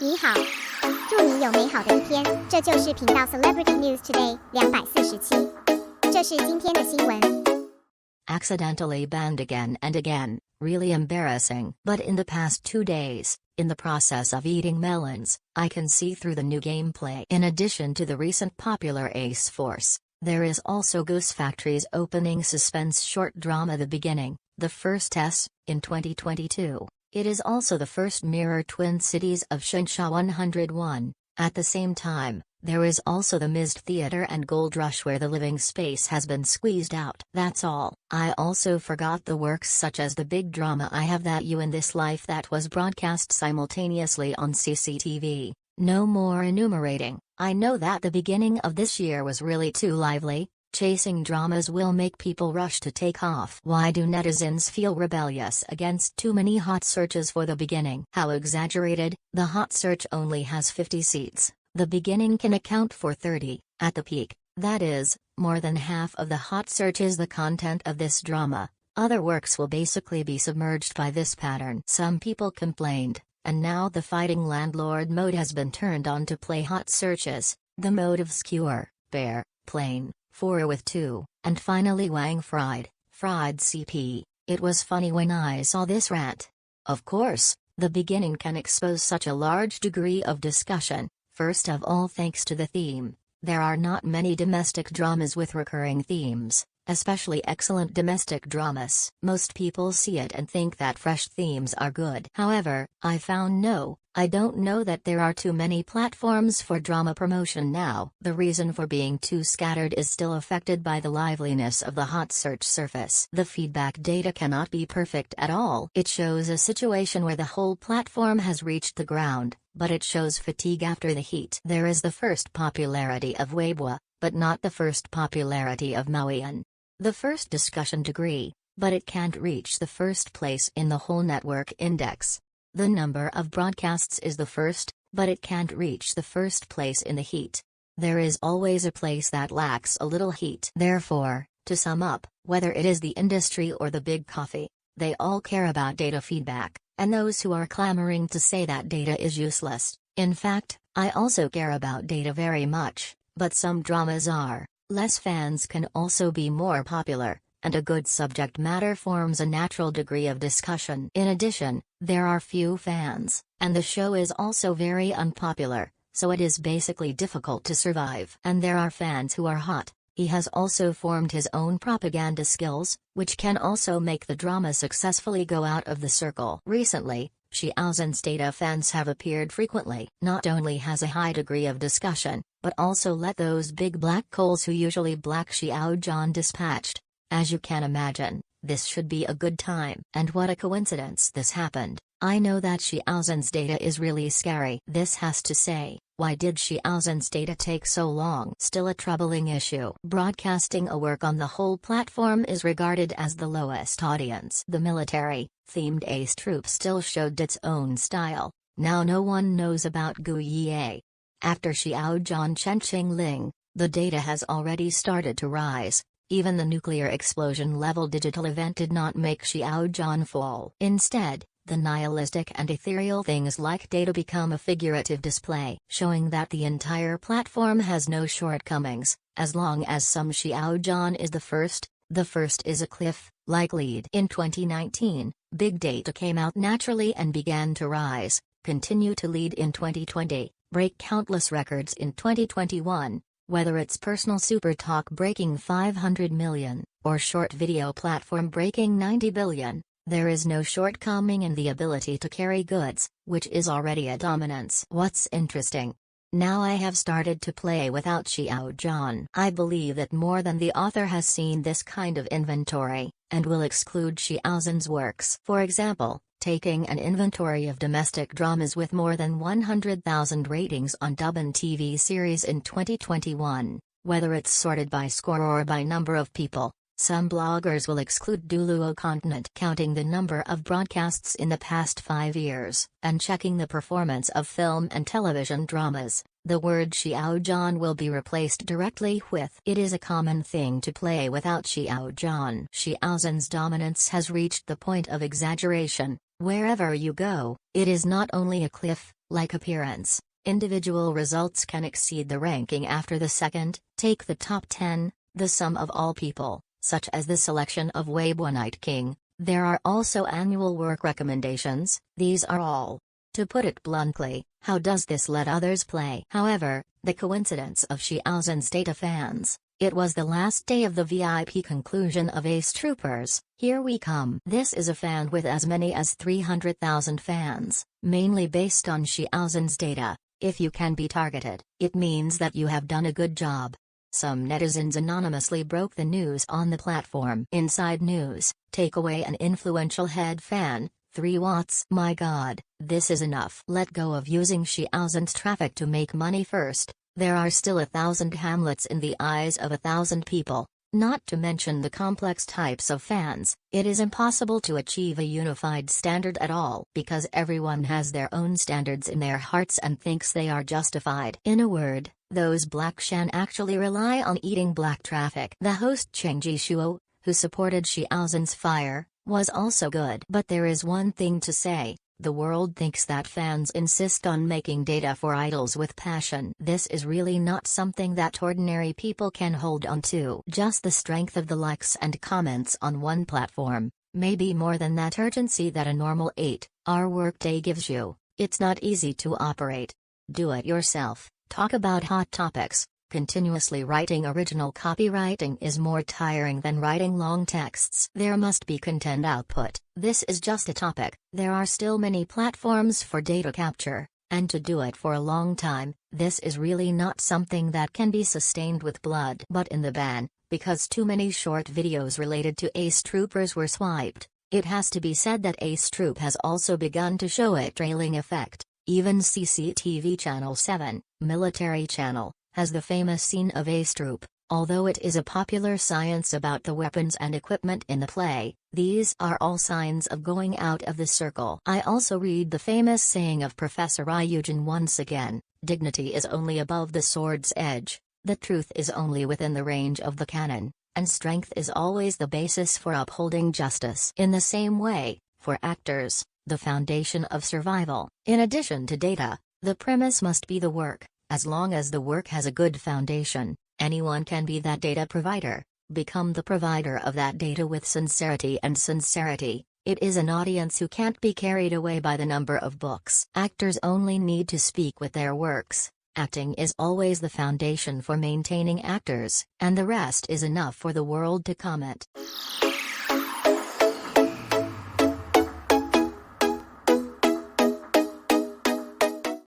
你好，祝你有美好的一天。这就是频道 Celebrity News Today 247。这是今天的新闻。Accidentally banned again and again, really embarrassing. But in the past 2 days, in the process of eating melons, I can see through the new gameplay. In addition to the recent popular Ace Force, there is also Goose Factory's opening suspense short drama The Beginning, the first S, in 2022. It is also the first mirror twin cities of Xiao 101. At the same time, there is also the Mist Theater and Gold Rush where the living space has been squeezed out. That's all. I also forgot the works such as the big drama I Have That You in This Life that was broadcast simultaneously on CCTV. No more enumerating. I know that the beginning of this year was really too lively. Chasing dramas will make people rush to take off. Why do netizens feel rebellious against too many hot searches for The Beginning? How exaggerated. The hot search only has 50 seats. The Beginning can account for 30, at the peak. That is, more than half of the hot search is the content of this drama. Other works will basically be submerged by this pattern. Some people complained, and now the fighting landlord mode has been turned on to play hot searches. The mode of skewer, bare, plain, 4 with 2, and finally Wang fried CP. It was funny when I saw this rant. Of course, The Beginning can expose such a large degree of discussion. First of all, thanks to the theme. There are not many domestic dramas with recurring themes, especially excellent domestic dramas. Most people see it and think that fresh themes are good. However, I don't know that there are too many platforms for drama promotion now. The reason for being too scattered is still affected by the liveliness of the hot search surface. The feedback data cannot be perfect at all. It shows a situation where the whole platform has reached the ground, but it shows fatigue after the heat. There is the first popularity of Weibo, but not the first popularity of Maoyan. The first discussion degree, but it can't reach the first place in the whole network index. The number of broadcasts is the first, but it can't reach the first place in the heat. There is always a place that lacks a little heat. Therefore, to sum up, whether it is the industry or the big coffee, they all care about data feedback, and those who are clamoring to say that data is useless. In fact, I also care about data very much, but some dramas are. Less fans can also be more popular, and a good subject matter forms a natural degree of discussion. In addition, there are few fans, and the show is also very unpopular, so it is basically difficult to survive. And there are fans who are hot. He has also formed his own propaganda skills, which can also make the drama successfully go out of the circle. Recently, Xiao Zhan's data fans have appeared frequently. Not only has a high degree of discussion, but also let those big black coals who usually black Xiao Zhan dispatched. As you can imagine, this should be a good time. And what a coincidence this happened. I know that Xiao Zhan's data is really scary. This has to say, why did Xiao Zhan's data take so long? Still a troubling issue. Broadcasting a work on the whole platform is regarded as the lowest audience. The military-themed Ace Troop still showed its own style. Now no one knows about Gu Ye. After Xiao Zhan Chenqing Ling, the data has already started to rise. Even the nuclear explosion level digital event did not make Xiao Zhan fall. Instead, the nihilistic and ethereal things like data become a figurative display, showing that the entire platform has no shortcomings, as long as some Xiao Zhan is the first is a cliff-like lead. In 2019, big data came out naturally and began to rise, continue to lead in 2020, break countless records in 2021. Whether it's personal super talk breaking 500 million, or short video platform breaking 90 billion, there is no shortcoming in the ability to carry goods, which is already a dominance. What's interesting? Now I have started to play without Xiao Zhan. I believe that more than the author has seen this kind of inventory, and will exclude Xiao Zhan's works. For example, taking an inventory of domestic dramas with more than 100,000 ratings on Dubbin TV series in 2021, whether it's sorted by score or by number of people. Some bloggers will exclude Duluo content, counting the number of broadcasts in the past 5 years, and checking the performance of film and television dramas. The word Xiao Zhan will be replaced directly with. It is a common thing to play without Xiao Zhan. Xiao Zhan's dominance has reached the point of exaggeration. Wherever you go, it is not only a cliff-like appearance. Individual results can exceed the ranking after the second. Take the top 10, the sum of all people, such as the selection of Weibo Night King. There are also annual work recommendations, these are all. To put it bluntly, how does this let others play? However, the coincidence of Xiao Zhan's data fans. It was the last day of the VIP conclusion of Ace Troopers. Here we come. This is a fan with as many as 300,000 fans, mainly based on Xiao Zhan's data. If you can be targeted, it means that you have done a good job. Some netizens anonymously broke the news on the platform. Inside news, take away an influential head fan, 3 watts. My god, this is enough. Let go of using Xiao Zhan's traffic to make money first. There are still 1,000 hamlets in the eyes of 1,000 people. Not to mention the complex types of fans, it is impossible to achieve a unified standard at all because everyone has their own standards in their hearts and thinks they are justified. In a word, those black shan actually rely on eating black traffic. The host Cheng Jishuo, who supported Xiao Zhan's fire, was also good. But there is one thing to say. The world thinks that fans insist on making data for idols with passion. This is really not something that ordinary people can hold on to. Just the strength of the likes and comments on one platform, maybe more than that urgency that a normal 8-hour workday gives you. It's not easy to operate. Do it yourself, talk about hot topics. Continuously writing original copywriting is more tiring than writing long texts. There must be content output. This is just a topic. There are still many platforms for data capture, and to do it for a long time, this is really not something that can be sustained with blood. But in the ban, because too many short videos related to Ace Troopers were swiped, it has to be said that Ace Troop has also begun to show a trailing effect. Even CCTV Channel 7, military channel, has the famous scene of Ace Troop. Although it is a popular science about the weapons and equipment in the play, these are all signs of going out of the circle. I also read the famous saying of Professor Xiao Zhan once again, dignity is only above the sword's edge, the truth is only within the range of the cannon, and strength is always the basis for upholding justice. In the same way, for actors, the foundation of survival, in addition to data, the premise must be the work. As long as the work has a good foundation, anyone can be that data provider, become the provider of that data with sincerity. It is an audience who can't be carried away by the number of books. Actors only need to speak with their works. Acting is always the foundation for maintaining actors, and the rest is enough for the world to comment.